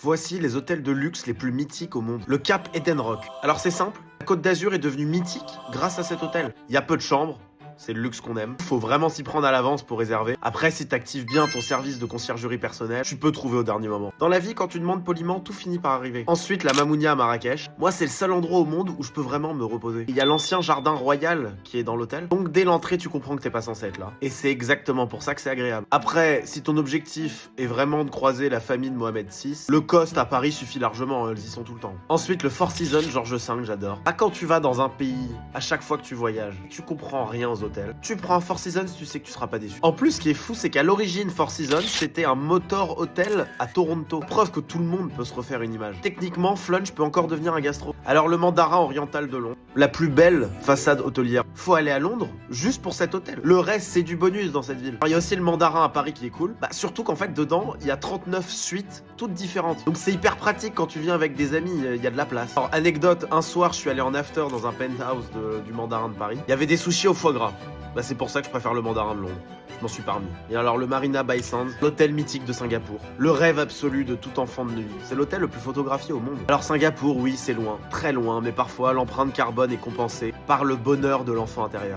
Voici les hôtels de luxe les plus mythiques au monde. Le Cap Edenrock. Alors c'est simple, la Côte d'Azur est devenue mythique grâce à cet hôtel. Il y a peu de chambres, c'est le luxe qu'on aime. Faut vraiment s'y prendre à l'avance pour réserver. Après, si t'actives bien ton service de conciergerie personnelle, tu peux trouver au dernier moment. Dans la vie, quand tu demandes poliment, tout finit par arriver. Ensuite, la Mamounia à Marrakech. Moi, c'est le seul endroit au monde où je peux vraiment me reposer. Il y a l'ancien jardin royal qui est dans l'hôtel. Donc dès l'entrée, tu comprends que t'es pas censé être là. Et c'est exactement pour ça que c'est agréable. Après, si ton objectif est vraiment de croiser la famille de Mohamed VI, le Coste à Paris suffit largement, elles y sont tout le temps. Ensuite, le Four Seasons, Georges V, j'adore. Ah, quand tu vas dans un pays, à chaque fois que tu voyages, tu comprends rien aux hôtels. Tu prends un Four Seasons, tu sais que tu seras pas déçu. En plus, ce qui est fou, c'est qu'à l'origine, Four Seasons, c'était un motor hôtel à Toronto. Preuve que tout le monde peut se refaire une image. Techniquement, Flunch peut encore devenir un gastro. Alors, le Mandarin oriental de Londres, la plus belle façade hôtelière. Faut aller à Londres juste pour cet hôtel. Le reste, c'est du bonus dans cette ville. Alors, il y a aussi le Mandarin à Paris qui est cool. Surtout qu'en fait, dedans, il y a 39 suites, toutes différentes. Donc, c'est hyper pratique quand tu viens avec des amis, il y a de la place. Alors, anecdote, un soir, je suis allé en after dans un penthouse du Mandarin de Paris. Il y avait des sushis au foie gras. C'est pour ça que je préfère le Mandarin de Londres. Je m'en suis pas remis. Et alors le Marina Bay Sands, l'hôtel mythique de Singapour. Le rêve absolu de tout enfant de nuit. C'est l'hôtel le plus photographié au monde. Alors Singapour, oui, c'est loin, très loin, mais parfois l'empreinte carbone est compensée par le bonheur de l'enfant intérieur.